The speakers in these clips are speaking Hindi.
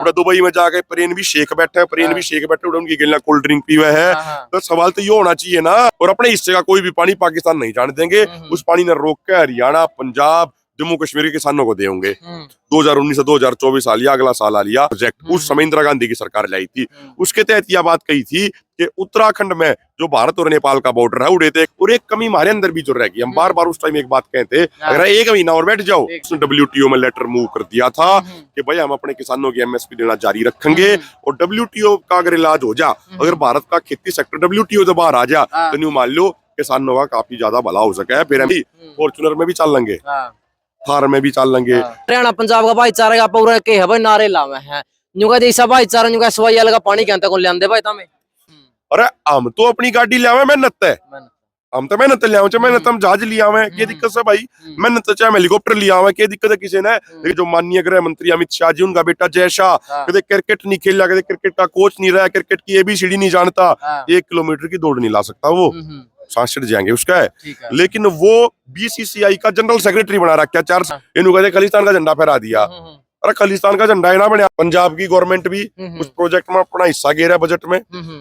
उड़ा दुबई में जाके प्लेन भी शेख बैठे उड़ा उनकी गिलना कोल्ड ड्रिंक पी हुए है। तो सवाल तो ये होना चाहिए ना, और अपने हिस्से का कोई भी पानी पाकिस्तान नहीं जाने देंगे। उस पानी ने रोक के हरियाणा, पंजाब, जम्मू कश्मीर के किसानों को देंगे। 2019 से 2024 आ लिया, अगला साल आ लिया प्रोजेक्ट। उस समय इंदिरा गांधी की सरकार लाई थी। उसके तहत यह बात कही थी कि उत्तराखंड में जो भारत और नेपाल का बॉर्डर है उड़े थे, और एक कमी हमारे अंदर भी जो रह गई। हम बार बार उस टाइम एक बात कहते, अगर एक महीना और बैठ जाओ। उसने WTO में लेटर मूव कर दिया था कि भाई हम अपने किसानों की MSP देना जारी रखेंगे, और WTO का अगर इलाज हो जा, अगर भारत का खेती सेक्टर WTO से बाहर आ जा, तो न्यू मान लो किसानों का काफी ज्यादा भला हो सके। फिर हम फॉर्चुनर में भी चल लेंगे, थार में भी चल लेंगे। हरियाणा पंजाब का भाईचारा का पूरा के है भाई, नारे लावे हैं न्यू का जैसा भाईचारा न्यू का सवाई अलग पानी के अंत को ले भाई तमें। अरे हम तो अपनी गाड़ी ले आवे, मेहनत है, हम तो मेहनत ले आवे, मेहनत हम जहाज ले आवे, क्या दिक्कत है भाई? मेहनत चाहे हम हेलीकॉप्टर ले आवे, क्या दिक्कत है किसी ने? लेकिन जो माननीय गृह मंत्री अमित शाह जी, उनका बेटा जय शाह कभी क्रिकेट नहीं खेला, कभी क्रिकेट का कोच नहीं रहा, क्रिकेट की ABCD नहीं जानता, 1 किलोमीटर की दौड़ नहीं ला सकता, वो सांस छिड़ जाएंगे उसका है। लेकिन वो BCCI का जनरल सेक्रेटरी बना रखा, 4 इन्हों कहते खालिस्तान का झंडा फहरा दिया। अरे खालिस्तान का झंडा है ना बने। पंजाब की गवर्नमेंट भी उस प्रोजेक्ट में अपना हिस्सा गे रहा है बजट में,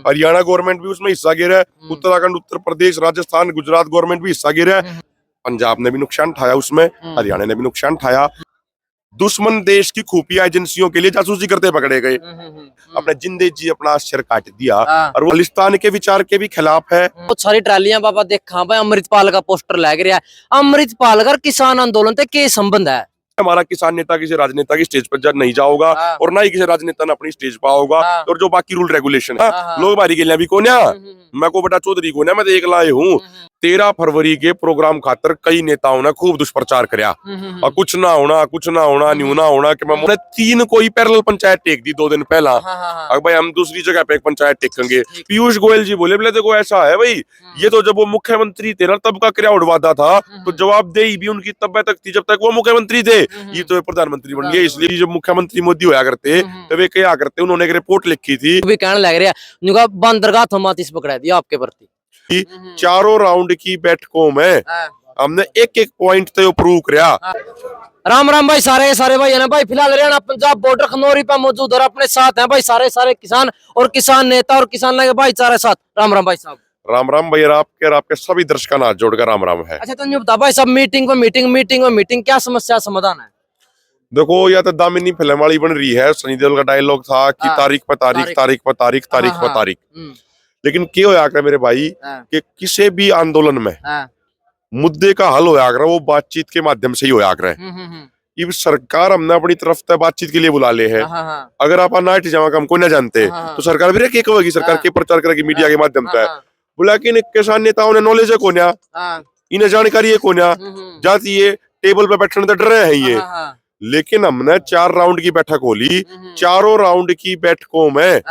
हरियाणा गवर्नमेंट भी उसमें हिस्सा गे रहा है, उत्तराखंड, उत्तर प्रदेश, राजस्थान, गुजरात गवर्नमेंट भी हिस्सा गे रहा है। पंजाब ने भी नुकसान उठाया उसमें, हरियाणा ने भी नुकसान उठाया। दुश्मन देश की खुफिया एजेंसियों के लिए जासूसी करते पकड़े गए। अपने जिंदे जी अपना सिर काट दिया, और वो खालिस्तान के विचार के भी खिलाफ है। बहुत सारी ट्रालियां बाबा देखा भाई, अमृतपाल का पोस्टर लग रहा है। अमृतपाल का किसान आंदोलन से क्या संबंध है? हमारा किसान नेता किसी राजनेता की स्टेज पर नहीं जाओगा, और ना ही किसी राजनेता ने अपनी स्टेज पर होगा। और जो बाकी रूल रेगुलेशन है, लोग बारी के लिए भी कौन है, मैं को बेटा चौधरी को मैं देख लाए हूँ। 13 फरवरी के प्रोग्राम खातर कई नेताओं ने खूब दुष्प्रचार कराया, और कुछ ना होना न्यू ना होना कि मैं 3 कोई पैरेलल पंचायत टेक दी 2 दिन पहला। अब भाई हम दूसरी जगह पे एक पंचायत टेकेंगे। पीयूष गोयल जी बोले देखो ऐसा है भाई, ये तो जब वो मुख्यमंत्री थे ना तब का क्या उड़वादा था, तो जवाबदेही भी उनकी तब तक थी जब तक वो मुख्यमंत्री थे। ये तो प्रधानमंत्री बन गए, इसलिए जब मुख्यमंत्री मोदी होया करते तो वे क्या करते, उन्होंने एक रिपोर्ट लिखी थी, कहने लग रहा बंदरगाह थमातीस पकड़ा दिया आपके प्रति। 4 राउंड की बैठकों में हमने एक पॉइंट तो प्रूव किया। राम राम भाई, सारे भाई है ना भाई। फिलहाल हरियाणा पंजाब बॉर्डर खनौरी पे मौजूद और अपने साथ हैं भाई सारे किसान और किसान नेता और किसान भाईचारे साथ। राम राम भाई साहब। राम राम भैया, आपके सभी दर्शकों का हाथ जोड़कर राम राम है। अच्छा तो बता भाई सब, मीटिंग क्या समस्या समाधान है? देखो या तो दामिनी फिल्म वाली बन रही है, सनी देओल का डायलॉग था कि तारीख पर तारीख। लेकिन क्या होया कर मेरे भाई कि किसी भी आंदोलन में मुद्दे का हल होया कर वो बातचीत के माध्यम से ही होया कर। ये सरकार हमने अपनी तरफ से बातचीत के लिए बुला ले है। अगर आप नाइट जावा हमको न जानते तो सरकार भी रखे कहेगी, सरकार के प्रचार करेगी मीडिया के माध्यम से। बोला कि किसान नेताओं ने नॉलेज है कोन्या, इन्हें जानकारी है कोन्या, जाती है टेबल पे बैठने तो डर रहे हैं ये। लेकिन हमने 4 राउंड की बैठक होली, 4 राउंड की बैठकों में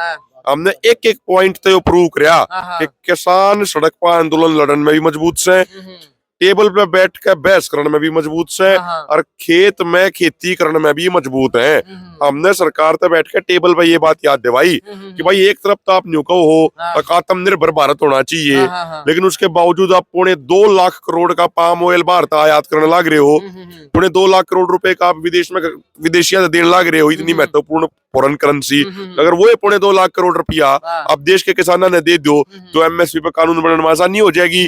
हमने एक पॉइंट तो प्रूव किया कि किसान सड़क पर आंदोलन लड़ने में भी मजबूत से, टेबल पे बैठ कर बहस करने में भी मजबूत से, और खेत में खेती करने में भी मजबूत है। हमने सरकार से बैठ कर टेबल पे ये बात याद दिवाई कि भाई एक तरफ तो आप न्यूको हो आत्मनिर्भर भारत होना चाहिए, लेकिन उसके बावजूद आप 2.25 लाख करोड़ का पाम ऑयल भारत आयात करने लग रहे हो। 2.25 लाख करोड़ रुपए का आप विदेशिया देने लग रहे हो, इतनी महत्वपूर्ण फॉरेन करेंसी। अगर वो 2.25 लाख करोड़ रुपया आप देश के किसानों ने दे दो तो MSP पे कानून बनाने में आसानी हो जाएगी।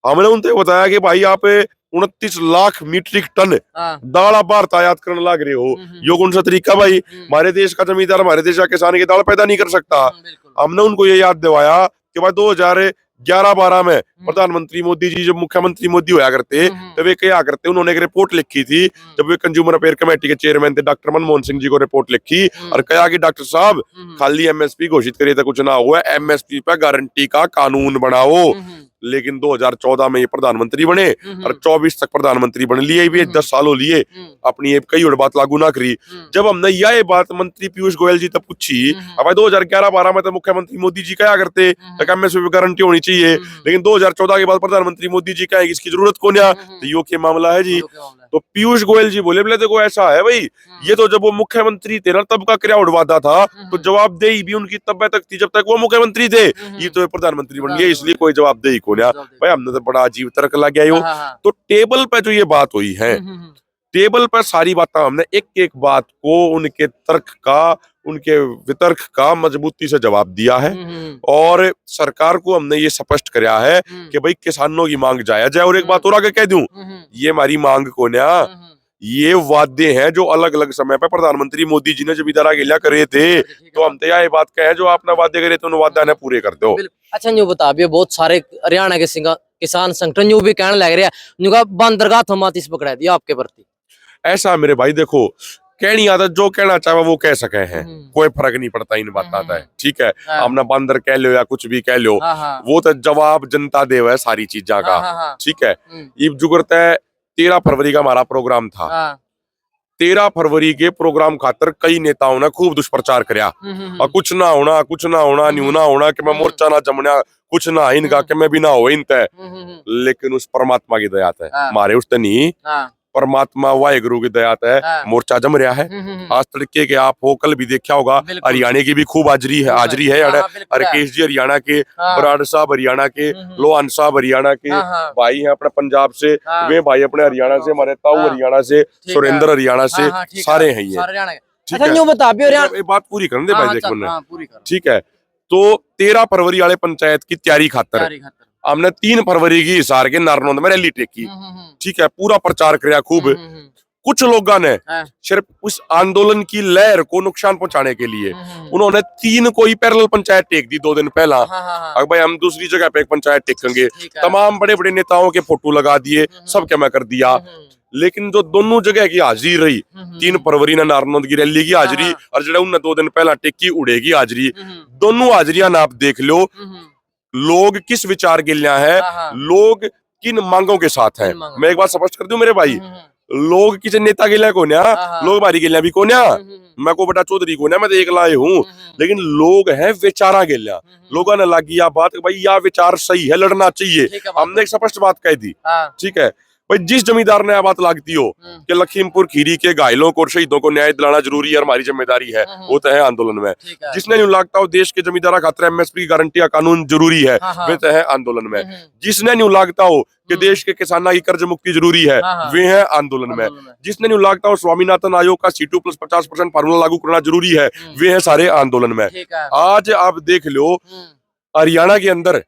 हमने उनसे बताया कि भाई आप 29 लाख मीट्रिक टन दाल आप भारत आयात करने लग रहे हो, यो कौन सा तरीका भाई? हमारे देश का जमींदार हमारे देश का किसान की दाल पैदा नहीं कर सकता। हमने उनको ये याद दिवाया कि भाई 2011-12 में प्रधानमंत्री मोदी जी जब मुख्यमंत्री मोदी होया करते तो वे क्या करते, उन्होंने एक रिपोर्ट लिखी थी जब वे कंज्यूमर अफेयर कमेटी के चेयरमैन थे डॉक्टर मनमोहन सिंह जी को रिपोर्ट लिखी और कहा कि डॉक्टर साहब खाली MSP घोषित करिए तो कुछ ना हुआ, MSP पे गारंटी का कानून बनाओ। लेकिन 2014 में ये प्रधानमंत्री बने और 24 तक प्रधानमंत्री बन लिए भी 10 सालों लिए अपनी एक कई और बात लागू ना करी। जब हमने यह बात मंत्री पीयूष गोयल जी तक पूछी, अब 2011-12 में तो मुख्यमंत्री मोदी जी क्या करते MSP गारंटी होनी चाहिए, लेकिन 2014 के बाद प्रधानमंत्री मोदी जी कहेंगे इसकी जरूरत कौन है, तो यो के मामला है जी। तो पीयूष गोयल जी बोले देखो ऐसा है भाई, ये तो जब वो मुख्यमंत्री थे ना तब का क्या उड़वादा था, तो जवाबदेही भी उनकी तब तक थी जब तक वो मुख्यमंत्री थे। ये तो प्रधानमंत्री बन गए, इसलिए कोई जवाबदेही को नहीं। भाई हमने तो बड़ा अजीब तर्क लग गया। तो टेबल पे जो ये बात हुई है, टेबल पर सारी बातें हमने एक बात को उनके तर्क का उनके वितर्क का मजबूती से जवाब दिया है। और सरकार को हमने ये स्पष्ट कराया है कि भाई किसानों की मांग जायज है। और एक बात और आगे कह दूं, ये हमारी मांग को ना, ये वादे हैं जो अलग अलग समय पर प्रधानमंत्री मोदी जी ने जब इधर आगे करे थे, तो हम तो ये बात कहे जो आपने वादे करे तो उन वादा ने पूरे कर दो। अच्छा यूं बता भी, बहुत सारे हरियाणा के किसान संगठन यूं भी कहने लग रहे हैं यूं बंदरगाह थमातिस पकड़ा दिया आपके प्रति। ऐसा मेरे भाई देखो, कहनी आदत जो कहना चाहे वो कह सके हैं, कोई फर्क नहीं पड़ता इन बात आता है, ठीक है। हमने बंदर कह लो या कुछ भी कह लो, वो तो जवाब जनता देव है सारी चीजा का, ठीक है। ये जुगरत है 13 फरवरी का हमारा प्रोग्राम था। 13 फरवरी के प्रोग्राम खातर कई नेताओं ने खूब दुष्प्रचार कराया, और कुछ ना होना न्यू ना होना कि मैं मोर्चा ना जमना, कुछ ना इनका कि मैं भी ना हो इनते। लेकिन उस परमात्मा की दया है हमारे उस नहीं, परमात्मा वाहेगुरु की दया है मोर्चा जम रहा है। आज तड़के के आप हो, कल भी देखा होगा, हरियाणा की भी खूब हाजरी है। हरकेश जी हरियाणा के, बराड़ साहब हरियाणा के, लोहान साहब हरियाणा के भाई हैं अपने पंजाब से, वे भाई अपने हरियाणा से, हमारे ताऊ हरियाणा से, सुरेंद्र हरियाणा से, सारे हैं ये, ठीक है। बात पूरी करने दे भाई, देखो ठीक है। तो 13 फरवरी वाले पंचायत की तैयारी खातर हमने 3 फरवरी की हिसार के नारनौंद में रैली टेकी, ठीक है। पूरा प्रचार किया खूब। कुछ लोगों ने सिर्फ उस आंदोलन की लहर को नुकसान पहुंचाने के लिए उन्होंने 3 कोई पैरेलल पंचायत टेक दी 2 दिन पहला। अब भाई हम दूसरी जगह पे एक पंचायत टेकेंगे, तमाम बड़े बड़े नेताओं के फोटो लगा दिए, सब क्या मैं कर दिया। लेकिन जो दोनों जगह की हाजिरी रही, 3 फरवरी ने नारनौंद की रैली की हाजिरी, और जो उन्हें 2 दिन पहला टेकी उड़ेगी हाजिरी, दोनों हाजिरियां आप देख लो, लोग किस विचार के लिए है, लोग किन मांगों के साथ हैं। मैं एक बात स्पष्ट कर दूं मेरे भाई, लोग किसी नेता के लिए को ना, लोग हमारी के लिए भी को ना, मैं को बेटा चौधरी को ना, मैं तो एक लाए हूँ, लेकिन लोग हैं विचारा के लिए। लोगों ने लगी यह बात भाई यह विचार सही है, लड़ना चाहिए, हमने एक स्पष्ट बात कह दी, ठीक है भाई। जिस जमींदार ने यह बात लागती हो कि लखीमपुर खीरी के घायलों को और शहीदों को न्याय दिलाना जरूरी है, हमारी जिम्मेदारी है, वो तो है आंदोलन में। जिसने नहीं लागता हो देश के जमींदारा खातर एमएसपी की गारंटी का कानून जरूरी है, वे तो है आंदोलन में। जिसने नहीं लागता हो कि देश के किसानों की कर्ज मुक्ति जरूरी है, वे है आंदोलन में। जिसने नहीं लागता हो स्वामीनाथन आयोग का C2 + 50% फार्मूला लागू करना जरूरी है, वे है सारे आंदोलन में। आज आप देख लो हरियाणा के अंदर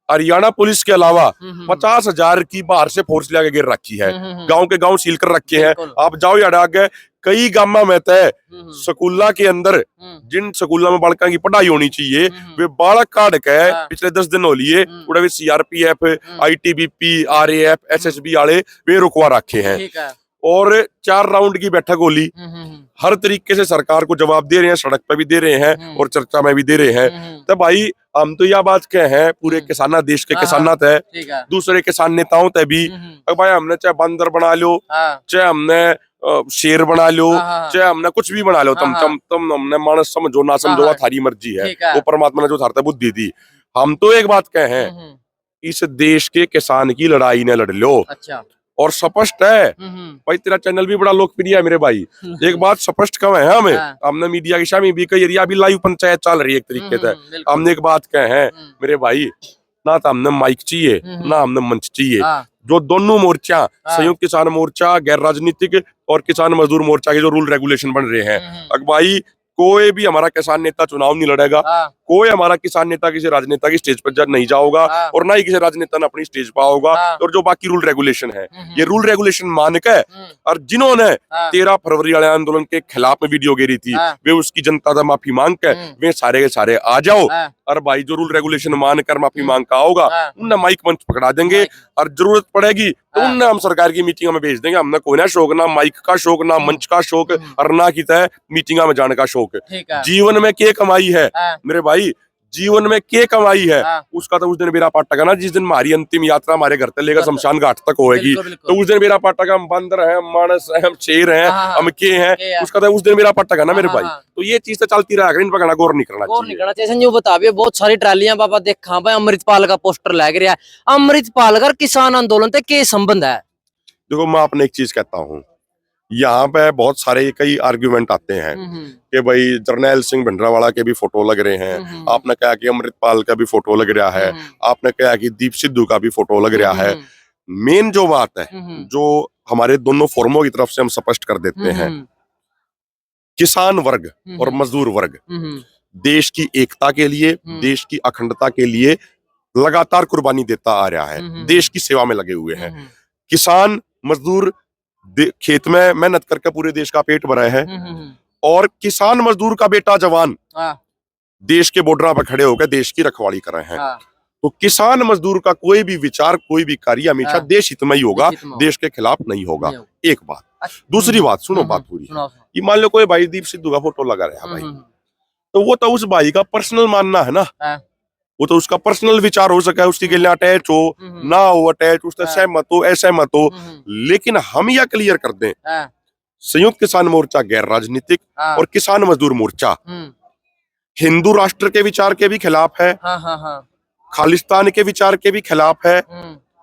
हरियाणा पुलिस के अलावा 50,000 की बाहर से फोर्स लेके गिर रखी है, गांव के गांव सील कर रखे हैं। आप जाओ यार आगे कई गांव में तय स्कूलों के अंदर, जिन स्कूलों में बालकों की पढ़ाई होनी चाहिए, वे बालक काट के पिछले 10 दिन हो लिए उड़े CRPF, ITBP, RAF, SSB वाले वे रुकवा रखे हैं, और 4 राउंड की बैठक होली। हर तरीके से सरकार को जवाब दे रहे हैं, सड़क पे भी दे रहे हैं और चर्चा में भी दे रहे हैं। तो भाई हम तो यह बात कहे हैं पूरे किसाना, देश के किसाना तय, दूसरे किसान नेताओं तय भी, भाई हमने चाहे बंदर बना लो, चाहे हमने शेर बना लो, चाहे हमने कुछ भी बना लो, तुम हमने मानस समझो ना समझो, थारी मर्जी है, वो परमात्मा ने जो थारता बुद्धि दी। हम तो एक बात कहे हैं, इस देश के किसान की लड़ाई ने लड़ लो। अच्छा। और स्पष्ट है भाई, तेरा चैनल भी बड़ा लोकप्रिय है मेरे भाई, एक बात स्पष्ट कम है हमें, हमने मीडिया की शामी भी कही, अभी लाइव पंचायत चल रही है एक तरीके से, हमने एक बात कहे हैं मेरे भाई, ना तो हमने माइक चाहिए ना हमने मंच चाहिए। जो दोनों मोर्चा, संयुक्त किसान मोर्चा, गैर राजनीतिक और किसान मजदूर मोर्चा के जो रूल रेगुलेशन बन रहे हैं, अब भाई कोई भी हमारा किसान नेता चुनाव नहीं लड़ेगा, कोई हमारा किसान नेता किसी राजनेता की स्टेज पर नहीं जाओगा, और ना ही किसी राजनेता ने अपनी स्टेज पर आओगा। और जो बाकी रूल रेगुलेशन है, ये रूल रेगुलेशन मान के, और जिन्होंने 13 फरवरी वाले आंदोलन के खिलाफ में वीडियो घेरी थी, वे उसकी जनता से माफी मांग के वे सारे के सारे आ जाओ। और भाई जो रूल रेगुलेशन मान कर माफी मांग का होगा, उन्हें माइक मंच पकड़ा देंगे, और जरूरत पड़ेगी तो उन्हें हम सरकार की मीटिंग में भेज देंगे। हमने कोई ना शौक, ना माइक का शौक, ना मंच का शौक, और ना की तय मीटिंग में जाने का शौक। जीवन में क्या कमाई है मेरे भाई, जीवन में क्या कमाई है, उसका तो उस दिन मेरा पाटा का ना, जिस दिन हमारी अंतिम यात्रा हमारे घर से लेकर शमशान घाट तक होएगी, तो उस दिन मेरा पाटा का हम बंदर हैं, मानस हैं, हम शेर हैं, हम के हैं, उसका तो उस दिन मेरा पाटा का ना मेरे भाई। तो ये चीज तो चलती रहा, इन पर गौर नहीं करना चाहिए। जो बताइए, बहुत सारी ट्रालियां बाबा देखा भाई, अमृतपाल का पोस्टर लग रहा है, अमृतपाल का किसान आंदोलन से क्या संबंध है? देखो मैं आपने एक चीज कहता हूँ, यहाँ पे बहुत सारे कई आर्ग्यूमेंट आते हैं कि भाई जरनैल सिंह भिंडरावाला के भी फोटो लग रहे हैं, आपने कहा कि अमृतपाल का भी फोटो लग रहा है, आपने कहा कि दीप सिद्धू का भी फोटो लग रहा है। मेन जो बात है, जो हमारे दोनों फोरमों की तरफ से हम स्पष्ट कर देते हैं किसान वर्ग और मजदूर वर्ग देश की एकता के लिए, देश की अखंडता के लिए लगातार कुर्बानी देता आ रहा है, देश की सेवा में लगे हुए हैं। किसान मजदूर खेत में मेहनत करके पूरे देश का पेट भरा है, और किसान मजदूर का बेटा जवान देश के बॉर्डर पर खड़े होकर देश की रखवाली कर रहे हैं। तो किसान मजदूर का कोई भी विचार, कोई भी कार्य हमेशा देश हित में ही होगा, देश के खिलाफ नहीं होगा। एक बात। दूसरी बात, सुनो बात पूरी। ये मान लो कोई भाई दीप सिद्धू का फोटो लगा रहा है भाई, तो वो तो उस भाई का पर्सनल मानना है ना, वो तो उसका पर्सनल विचार हो सका है, उसकी गले अटैच हो ना हो, अटैच उससे सहमत हो असहमत हो, लेकिन हम यह क्लियर कर दें, संयुक्त किसान मोर्चा गैर राजनीतिक और किसान मजदूर मोर्चा हिंदू राष्ट्र के विचार के भी खिलाफ है, खालिस्तान के विचार के भी खिलाफ है,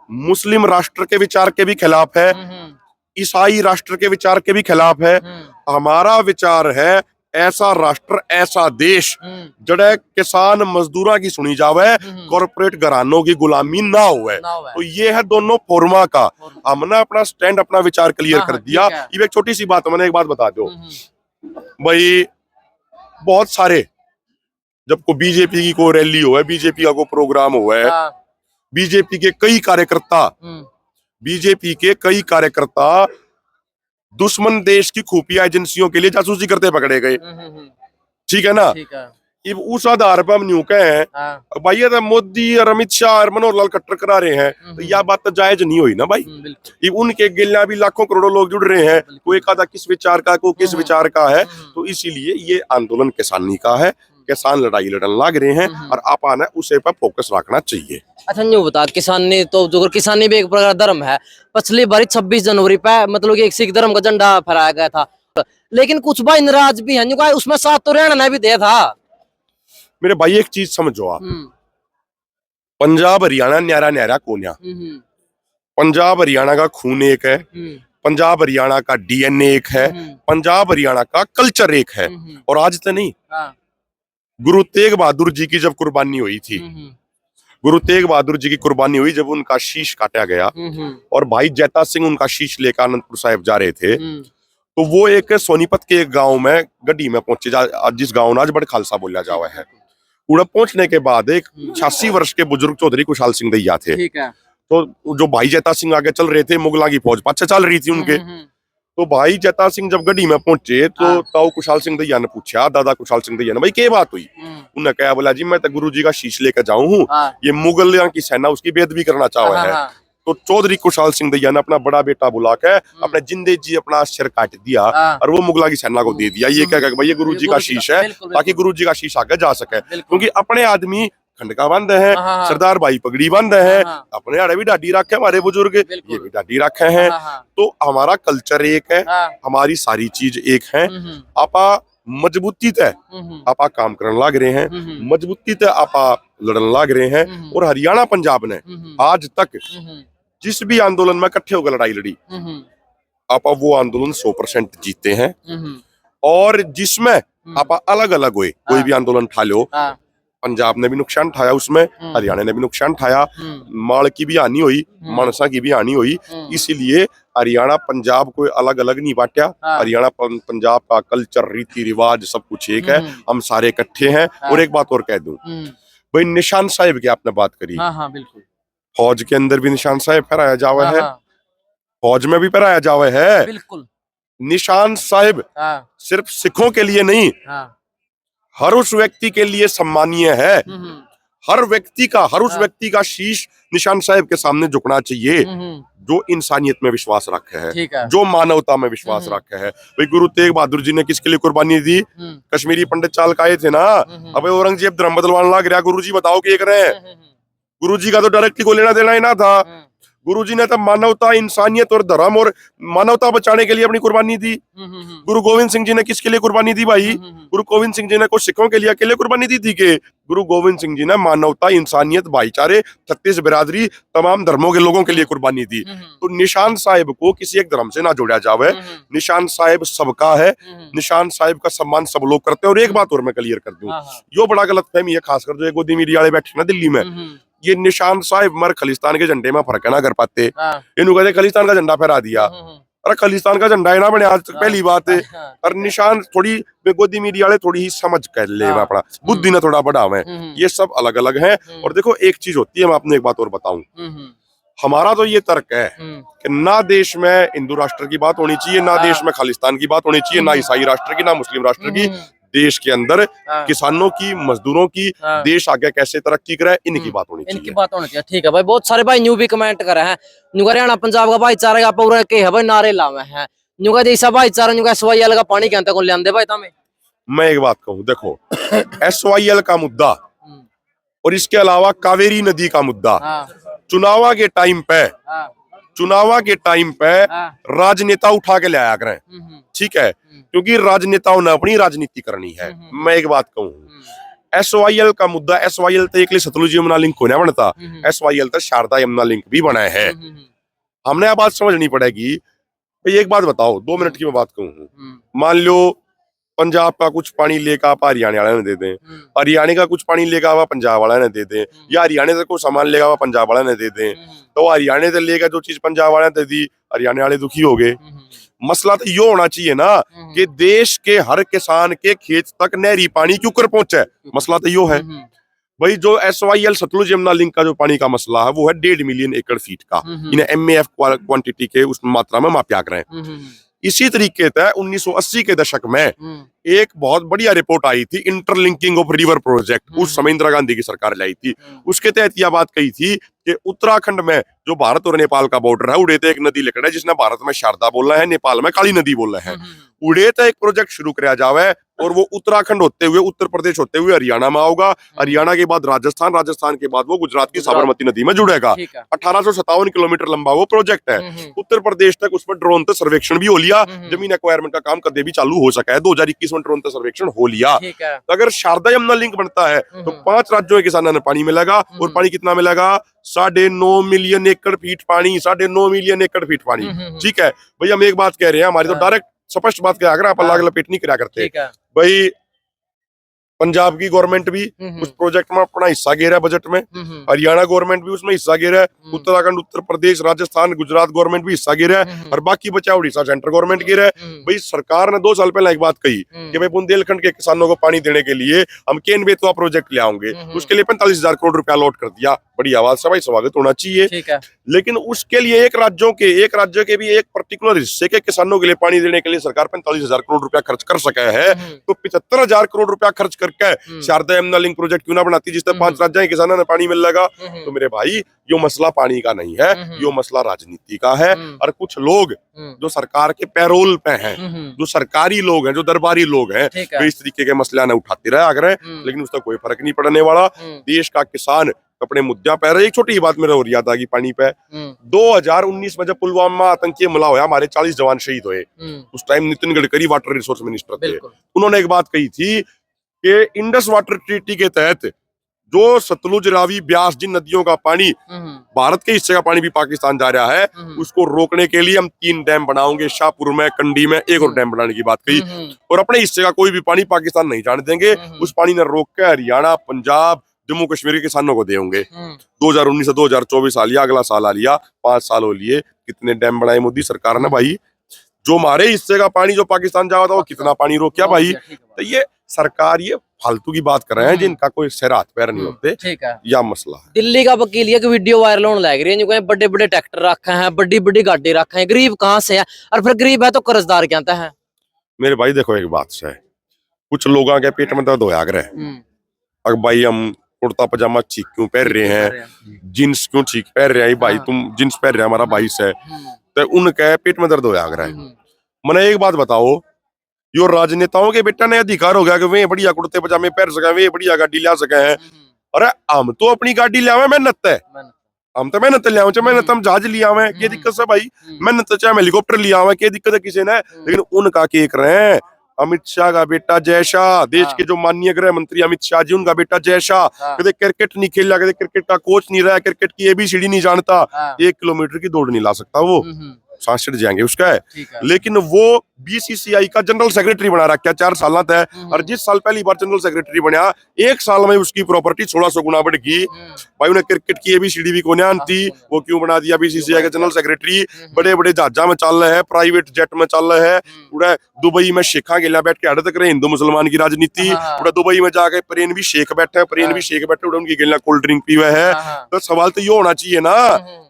मुस्लिम राष्ट्र के विचार के भी खिलाफ है, ईसाई राष्ट्र के विचार के भी खिलाफ है। हमारा विचार है ऐसा राष्ट्र, ऐसा देश जड़े किसान मजदूरा की सुनी जावे, कॉर्पोरेट घरानों की गुलामी ना हुए। तो ये है दोनों फोरमा का। हमने अपना स्टैंड, अपना विचार क्लियर कर दिया। ये एक छोटी सी बात, मैंने एक बात बता दो भाई, बहुत सारे जब को बीजेपी की कोई रैली हो है, बीजेपी का कोई प्रोग्राम हो है, बीजेपी के कई कार्यकर्ता दुश्मन देश की खुफिया एजेंसियों के लिए जासूसी करते पकड़े गए। ठीक है ना? उस आधार पर हम न्यू कहें भाई ये तो मोदी और अमित शाह और मनोहर लाल खट्टर करा रहे हैं, तो यह बात तो जायज नहीं हुई ना भाई। ये उनके गिल्ला भी लाखों करोड़ों लोग जुड़ रहे हैं, कोई कहा किस विचार का, कोई किस विचार का है। तो इसीलिए ये आंदोलन किसानी का है, किसान लड़ाई लड़न लग रहे हैं, और आपा ने उसे पर फोकस रखना चाहिए। अच्छा न्यू बता, किसानी तो जो किसानी भी एक प्रकार धर्म है। पिछली बार 26 जनवरी पे मतलब कि एक सिख धर्म का झंडा फहराया गया था, लेकिन कुछ भाई नाराज भी हैं, उसमें साथ तो रहना ने भी दिया था। मेरे भाई एक चीज समझो आप, पंजाब हरियाणा न्यारा न्यारा कोन्या, पंजाब हरियाणा का खून एक है, पंजाब हरियाणा का डीएनए एक है, पंजाब हरियाणा का कल्चर एक है। और आज तो नहीं, गुरु तेग बहादुर जी की जब कुर्बानी हुई थी, गुरु तेग बहादुर जी की कुर्बानी हुई जब उनका शीश काटा गया, और भाई जैता सिंह उनका शीश लेकर आनंदपुर साहिब जा रहे थे, तो वो एक सोनीपत के एक गांव में गड्डी में पहुंचे, जिस गांव ने आज बड़े खालसा बोला जावा है। उड़ा पहुंचने के बाद एक 86 वर्ष के बुजुर्ग चौधरी कुशाल सिंह दैया थे। तो जो भाई जैता सिंह आगे चल रहे थे, मुगला की फौज पीछे चल रही थी उनके। तो भाई जैता सिंह जब गड्डी में पहुंचे, तो ताऊ कुशाल सिंह दैया ने पूछा, दादा कुशाल सिंह दैया ने, भाई क्या बात हुई? उन्होंने कहा, बोला जी मैं तो गुरु जी का शीश लेकर जाऊं हूँ, ये मुगल की सेना उसकी बेदबी करना चाह है। तो चौधरी कुशाल सिंह दैया ने अपना बड़ा बेटा बुला के अपने जिंदे जी अपना सिर काट दिया, और वो मुगला की सेना को दे दिया। ये क्या भाई, ये गुरु जी का शीश है, ताकि गुरु जी का शीश आगे जा सके। क्योंकि अपने आदमी खंडका बंद है, सरदार भाई पगड़ी बंद है, अपने आड़े भी डाडी रखे हमारे बुजुर्ग, ये भी डाडी रखे हैं। तो हमारा कल्चर एक है, हमारी सारी चीज एक है। आपा मजबूती तय आपा काम करने लग रहे हैं, मजबूती तय आपा लड़न लग रहे हैं। और हरियाणा पंजाब ने आज तक जिस भी आंदोलन में इकट्ठे होकर लड़ाई लड़ी, आपा वो आंदोलन 100% जीते हैं। और जिसमें आपा अलग अलग हुए, कोई भी आंदोलन उठा लो, पंजाब ने भी नुकसान उठाया, उसमें हरियाणा ने भी नुकसान उठाया, माल की भी हानि हुई, मानसा की भी हानि हुई। इसीलिए हरियाणा पंजाब को अलग अलग नहीं बांटा, हरियाणा पंजाब का कल्चर, रीति रिवाज सब कुछ एक है, हम सारे इकट्ठे हैं। और एक बात और कह दूं भाई, निशान साहिब की आपने बात करी, बिल्कुल फौज के अंदर भी निशान साहिब फहराया जावा है, फौज में भी फहराया जावा है। बिल्कुल निशान साहिब सिर्फ सिखों के लिए नहीं, हर उस व्यक्ति के लिए सम्मानीय है। हर उस व्यक्ति का शीश निशान साहिब के सामने झुकना चाहिए, जो इंसानियत में विश्वास रखे है, जो मानवता में विश्वास रखे है। भाई गुरु तेग बहादुर जी ने किसके लिए कुर्बानी दी? कश्मीरी पंडित चाल का थे ना, अब औरंगजेब धर्म बदलवाने लग गया, गुरु जी बताओ क्या करें? गुरु जी का तो डायरेक्टली को लेना देना ही ना था। गुरु जी ने तो मानवता, इंसानियत और धर्म और मानवता बचाने के लिए अपनी कुर्बानी दी। गुरु गोविंद सिंह जी ने किसके लिए कुर्बानी दी भाई? गुरु गोविंद सिंह जी ने कुछ सिखों के लिए अकेले कुर्बानी दी थी के? गुरु गोविंद सिंह जी ने मानवता, इंसानियत, भाईचारे, 36 बिरादरी, तमाम धर्मों के लोगों के लिए कुर्बानी दी। तो निशान साहिब को किसी एक धर्म से ना जोड़ा जावे, निशान साहिब सबका है, निशान साहिब का सम्मान सब लोग करते हैं। और एक बात और मैं क्लियर कर दूं, यो बड़ा गलतफहमी है, खासकर जो एक गोदी मीडिया वाले बैठे ना दिल्ली में, ये निशान साहिब मर खलिस्तान के झंडे में फर्क है ना कर पाते। इन्होंने कहते खलिस्तान का झंडा फहरा दिया, अरे खालिस्तान का झंडा है ना बने आज तक, पहली बात है। हाँ। और निशान थोड़ी गोदी मीडिया वाले थोड़ी ही समझ कर ले हाँ। अपना बुद्धि ने थोड़ा बढ़ा हुआ है, ये सब अलग अलग है। और देखो एक चीज होती है, मैं आपने एक बात और बताऊं, हमारा तो ये तर्क है कि ना देश में हिंदू राष्ट्र की बात होनी चाहिए, ना देश में खालिस्तान की बात होनी चाहिए, ना ईसाई राष्ट्र की, ना मुस्लिम राष्ट्र की। देश के अंदर किसानों की, मजदूरों की, देश आगे कैसे तरक्की करे, इनकी बात होनी चाहिए। इनकी बात होनी चाहिए। ठीक है भाई, बहुत सारे भाई न्यू भी कमेंट करे हैं, न्यू हरियाणा पंजाब का भाईचारा का पूरा के है भाई, नारे लावे हैं न्यू का जैसा भाईचारा, न्यू का SYL का पानी कहते कौन ले भाई तमें। मैं एक बात कहूं, देखो SYL का मुद्दा और इसके अलावा कावेरी नदी का मुद्दा चुनावा के टाइम पे राजनेता उठा के ले आया करें, ठीक है, क्योंकि राजनेताओं ने अपनी राजनीति करनी है। मैं एक बात कहूं, SYL का मुद्दा, SYL तो एक सतलुज यमुना लिंक होना बनता, SYL तो शारदा यमुना लिंक भी बना है। हमने यह बात समझनी पड़ेगी। भाई एक बात बताओ, 2 मिनट की मैं बात कहूं, मान लो पंजाब का कुछ पानी लेकर आप हरियाणा वाले ने दे दें, हरियाणा का कुछ पानी लेकर आप पंजाब वाला ने दे दें, या हरियाणा से कोई सामान लेकर आप पंजाब वाला ने दे दें, तो हरियाणा से लेकर जो चीज पंजाब वाले ने दे दी, हरियाणा वाले दुखी हो गए। मसला तो ये होना चाहिए ना कि देश के हर किसान के खेत तक नहरी पानी क्यों कर पहुंचे, मसला तो यो है। भाई जो SYL सतलुज यमुना लिंक का जो पानी का मसला है वो है 1.5 मिलियन एकड़ फीट का, इन्हें MAF क्वांटिटी के उस मात्रा में मापा करें। इसी तरीके से 1980 के दशक में एक बहुत बढ़िया रिपोर्ट आई थी, इंटरलिंकिंग ऑफ रिवर प्रोजेक्ट, उस समय इंदिरा गांधी की सरकार लाई थी। उसके तहत यह बात कही थी कि उत्तराखंड में जो भारत और नेपाल का बॉर्डर है, उड़े तो एक नदी लिखना है जिसने भारत में शारदा बोलना है, नेपाल में काली नदी बोलना है। उड़े तो एक प्रोजेक्ट शुरू कराया जावे और वो उत्तराखंड होते हुए, उत्तर प्रदेश होते हुए हरियाणा में होगा, हरियाणा के बाद राजस्थान, राजस्थान के बाद वो गुजरात की साबरमती नदी में जुड़ेगा। 1857 किलोमीटर लंबा वो प्रोजेक्ट है। उत्तर प्रदेश तक उस पर ड्रोन से सर्वेक्षण भी हो लिया, जमीन एक्वायरमेंट का काम कदे भी चालू हो सका है, 2021 में ड्रोन से सर्वेक्षण हो लिया। अगर शारदा यमुना लिंक बनता है तो 5 राज्यों के किसानों ने पानी मिलेगा, और पानी कितना मिलेगा, 9.5 मिलियन एकड़ फीट पानी, 9.5 मिलियन एकड़ फीट पानी। ठीक है भाई, हम एक बात कह रहे हैं, हमारी तो डायरेक्ट स्पष्ट बात क्या, अगर आप अलग लपेट नहीं करा करते भाई। पंजाब की गवर्नमेंट भी उस प्रोजेक्ट में अपना हिस्सा गे रहा है बजट में, हरियाणा गवर्नमेंट भी उसमें हिस्सा गे रहा है, उत्तराखंड, उत्तर प्रदेश, राजस्थान, गुजरात गवर्नमेंट भी हिस्सा गे रहा है, और बाकी बचा उड़ीसा सेंट्रल गवर्नमेंट गे रहा है। भाई सरकार ने 2 साल पहले एक बात कही कि भाई बुंदेलखंड के किसानों को पानी देने के लिए हम केन बेतवा प्रोजेक्ट ले आएंगे, उसके लिए 45,000 करोड़ रुपया अलॉट कर दिया। बड़ी आवाज से भाई स्वागत होना चाहिए, लेकिन उसके लिए एक राज्य के भी एक पर्टिकुलर हिस्से के किसानों के लिए पानी देने के लिए सरकार 45,000 करोड़ रुपया खर्च कर सका है, तो 75,000 करोड़ रुपया खर्च करके शारदा यमुना लिंक प्रोजेक्ट क्यों ना बनाती जिससे 5 राज्यों के किसानों ने पानी मिल लगा। तो मेरे भाई यो मसला पानी का नहीं है, यो मसला राजनीति का है। और कुछ लोग जो सरकार के पैरोल पे हैं, जो सरकारी लोग हैं, जो दरबारी लोग हैं, वे इस तरीके के मसला न उठाते रहे अगर, लेकिन उसका कोई फर्क नहीं पड़ने वाला। देश का किसान अपने मुद्दा पे। एक छोटी बात मेरे और याद आ गई पानी पे, 2019 में जब पुलवामा आतंकी हमला हुआ, हमारे 40 जवान शहीद हुए, उस time Nitin Gadkari water resource minister थे, उन्होंने एक बात कही थी कि इंडस वाटर ट्रीटी के तहत जो सतलुज, रावी, ब्यास जिन नदियों का पानी, भारत के हिस्से का पानी भी पाकिस्तान जा रहा है, उसको रोकने के लिए हम 3 डैम बनाओगे, शाहपुर में, कंडी में, एक और डैम बनाने की बात कही, और अपने हिस्से का कोई भी पानी पाकिस्तान नहीं जाने देंगे। उस पानी ने रोक के हरियाणा, पंजाब, जम्मू कश्मीर के किसानों को देंगे। 2019 से 2024 आ लिया, अगला साल आ लिया, 5 साल हो लिए, कितने डैम बनाए मोदी सरकार ने भाई। जो हमारे हिस्से का पानी जो पाकिस्तान जा रहा था वो कितना पानी रोक क्या भाई। तो ये सरकार ये फालतू की बात कर रहे हैं जिनका कोई सिर हाथ पैर नहीं होते, ठीक है, या मसला है। दिल्ली का वकील ये वीडियो वायरल होने लग रही है, जो बड़े बड़े ट्रैक्टर रखे हैं, बड़ी बड़ी गाड़ी रखे हैं, गरीब कहाँ से है, और फिर गरीब है तो कर्जदार कहता है। मेरे भाई देखो एक बात से, कुछ लोगों के पेट में दर्द होया करे, अब भाई हम कुर्ता पजामा ठीक क्यों पहन रहे हैं, जींस क्यों ठीक पहन रहे हैं भाई, तुम जींस पहन रहे हैं हमारा भाई से, तो उनके पेट में दर्द होया करे। मैंने एक बात बताओ, यो राजनेताओं के बेटा ने अधिकार हो गया कि वे बढ़िया कुर्ते पजामे पहन सके, वे बढ़िया गाड़ी ला सके हैं। अरे हम तो अपनी गाड़ी ले आवे, मेहनत है, हम तो मेहनत ले आवे, मेहनत हम जहाज ले आवे, क्या दिक्कत है भाई, मेहनत चाहे हम हेलीकॉप्टर ले आवे, क्या दिक्कत है किसी ने। लेकिन उनका केक रहे हैं, अमित शाह का बेटा जय शाह, देश के जो माननीय गृह मंत्री अमित शाह जी, उनका बेटा जय शाह, कदे क्रिकेट नहीं खेला, कदे क्रिकेट का कोच नहीं रहा, क्रिकेट की ABCD नहीं जानता, 1 किलोमीटर की दौड़ नहीं ला सकता वो। सांस छिड़ जाएंगे उसका है। ठीक है। लेकिन वो बीसीसीआई का जनरल सेक्रेटरी बना रखा है 4 साल तक, और जिस साल पहली बार जनरल सेक्रेटरी बनया 1 साल में उसकी प्रॉपर्टी 1600 गुना बढ़ गई। भाई उन्हें क्रिकेट की ABCD भी को न्यान थी, वो क्यों बना दिया बीसीसीआई का जनरल सेक्रेटरी। बड़े बड़े जहाजा में चल रहे हैं, प्राइवेट जेट में चल रहे हैं, उड़ा दुबई में शेखा गेला बैठ के हड़त करे हिंदू मुसलमान की राजनीति। उड़ा दुबई में जाके प्रेन भी शेख बैठे, उड़ा उनकी गेला कोल्ड ड्रिंक पीवे है। तो सवाल तो ये होना चाहिए ना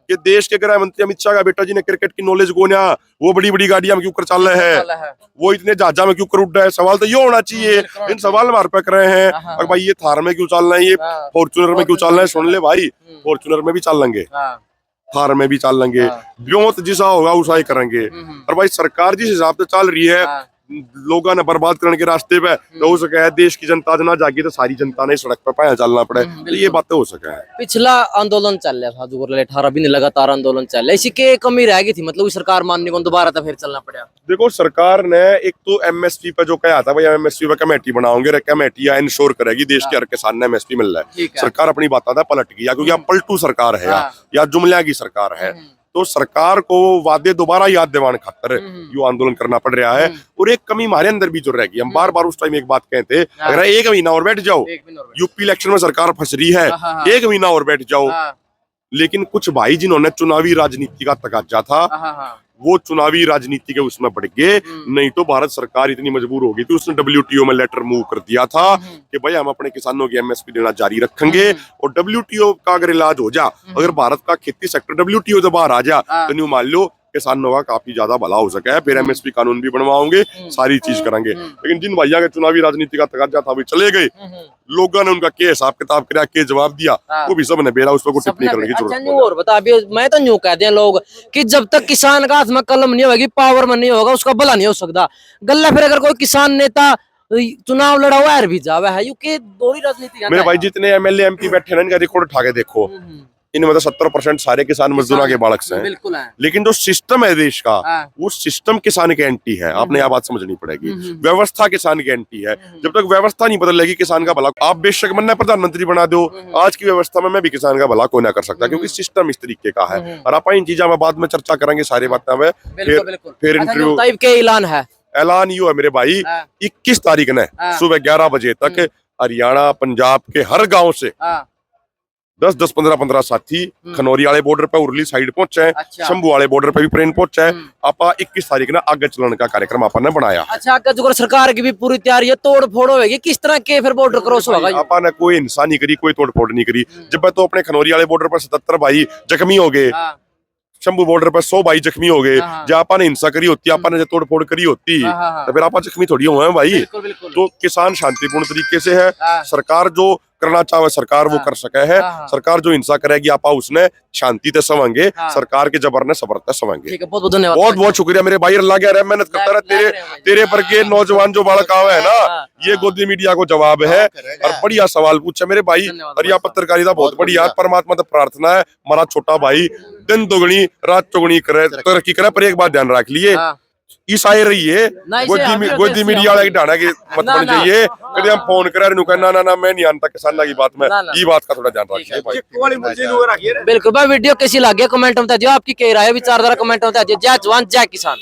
कि देश के गृह मंत्री अमित शाह का बेटा जी ने क्रिकेट की नॉलेज गोन्या, वो बड़ी बड़ी गाड़ियां में क्यों कर चल रहे हैं, वो इतने जहाजा में क्यों कर उड़ रहे हैं। सवाल तो ये होना चाहिए। इन सवाल हमारे पे कर रहे हैं, और भाई ये थार में क्यों चल रहे हैं, ये फॉर्चूनर में क्यों चल रहे हैं। सुन ले भाई, फॉर्चूनर में भी चल लेंगे, थार में भी चल लेंगे, ब्योत जिसा होगा उसा ही करेंगे। और भाई सरकार जिस हिसाब से चल रही है लोगों ने बर्बाद करने के रास्ते पे, तो हो सके है देश की जनता ना जागी तो सारी जनता ने सड़क पर पाया चलना पड़े, तो ये बातें हो सके है। पिछला आंदोलन चल रहा था जो 18 दिन लगातार आंदोलन चल रहा है, इसी के कमी रह गई थी, मतलब सरकार मानने को दोबारा तो फिर चलना पड़ा। देखो सरकार ने एक तो MSP पे जो कहा था भाई MSP पे कमेटी बनाओगे, कमेटी इंश्योर करेगी देश के हर किसान ने MSP मिल रहा है। सरकार अपनी बात था पलट गई, क्योंकि अब पलटू सरकार है या जुमला की सरकार है, तो सरकार को वादे दोबारा याद दिवाने खातर यो आंदोलन करना पड़ रहा है। और एक कमी हमारे अंदर भी जो रह गई, हम बार बार उस टाइम एक बात कहते, अगर 1 महीना और बैठ जाओ, यूपी इलेक्शन में सरकार फंस रही है, 1 महीना और बैठ जाओ। लेकिन कुछ भाई जिन्होंने चुनावी राजनीति का तकाजा था वो चुनावी राजनीति के उसमें बढ़ गए, नहीं तो भारत सरकार इतनी मजबूर हो गई थी, उसने WTO में लेटर मूव कर दिया था कि भाई हम अपने किसानों की MSP देना जारी रखेंगे। और WTO का अगर इलाज हो जा, अगर भारत का खेती सेक्टर WTO से बाहर आ जा, तो न्यू मान लो किसानों का काफी ज्यादा भला हो सका है। फिर MSP कानून भी बनवाओगे, सारी चीज करेंगे। लेकिन जिन भैया के चुनावी राजनीति का तकाजा था वे चले गए, लोगों ने उनका के हिसाब किताब करा के जवाब दिया, वो भी सब ने बेरा, उस पर कोई टिप्पणी करने की जरूरत नहीं। और बता, अभी मैं तो यूं कहते हैं लोग कि जब तक किसान का हाथ में कलम नहीं होगी, पावर में नहीं होगा, उसका भला नहीं हो सकता। गल्ला फिर अगर कोई किसान नेता चुनाव लड़ा हुआ है भी जावा है, क्योंकि दोहरी राजनीति। मेरे भाई जितने MLA MP बैठे हैं इनका रिकॉर्ड उठा के देखो, इनमें तो 70% सारे किसान मजदूरों के बालक हैं। बिल्कुल है। लेकिन जो सिस्टम है देश का, वो सिस्टम किसान के एंटी है। आपने यह बात समझनी पड़ेगी। व्यवस्था किसान के एंटी है। जब तक व्यवस्था नहीं बदलेगी किसान का भला, आप बेशक मन प्रधानमंत्री बना दो, आज की व्यवस्था में मैं भी किसान का भला कोई ना कर सकता, क्योंकि सिस्टम इस तरीके का है। और आप इन चीजों में बाद में चर्चा करेंगे, सारी बातें में फिर इंटरव्यू के ऐलान है। ऐलान ये है मेरे भाई, 21 तारीख ने सुबह 11 बजे तक हरियाणा पंजाब के हर गाँव से 10-10, 15-15 साथी खनौरी वाले बॉर्डर पे उरली साइड पहुंचे हैं। शंभू वाले बॉर्डर पे भी ट्रेन पहुंचा है। आपा 21 तारीख ने आगे चलन का कार्यक्रम आपा ने बनाया। अच्छा, जो सरकार की भी पूरी तैयारी है, तोड़ फोड़ होगी, किस तरह के फिर बॉर्डर क्रॉस होगा? आपा ने कोई हिंसा नहीं करी, कोई तोड़ फोड़ नहीं करी। जब तो अपने खनौरी वाले बॉर्डर पर 77 भाई जख्मी हो गए, शंभू बॉर्डर पर 100 भाई जख्मी हो गए। जब आपा ने हिंसा करी होती, आपा ने तोड़ फोड़ करी होती, तो फिर आपा जख्मी थोड़ी हुए हैं भाई। तो किसान शांतिपूर्ण तरीके से है। सरकार जो करना चाहे सरकार वो कर सके है। सरकार जो हिंसा करेगी आपा उसने शांति से सवेंगे, सरकार के जबर ने सबर से सवेंगे। बहुत बहुत धन्यवाद, बहुत बहुत शुक्रिया मेरे भाई। अल्लाह के मेहनत करता रहे। तेरे पर के नौजवान जो बालक आवे है ना, ये गोदी मीडिया को जवाब है और बढ़िया सवाल पूछा मेरे भाई। और यह पत्रकारिता बहुत बढ़िया, परमात्मा तो प्रार्थना है हमारा छोटा भाई दिन दोगुनी रात चौगुनी करे, तरक्की करे। पर एक बात ध्यान रख लिए, ईसाई रही है गोदी मीडिया वाला की ढाना की मत बन जाइए। कभी हम फोन करा ना मैं नहीं जानता किसान की बात में, ये बात का थोड़ा ध्यान रखिए भाई। बिल्कुल भाई। वीडियो कैसी लगी कमेंट में बताइए, आपकी क्या राय है, विचारधारा कमेंट में बताइए। जय जवान जय किसान।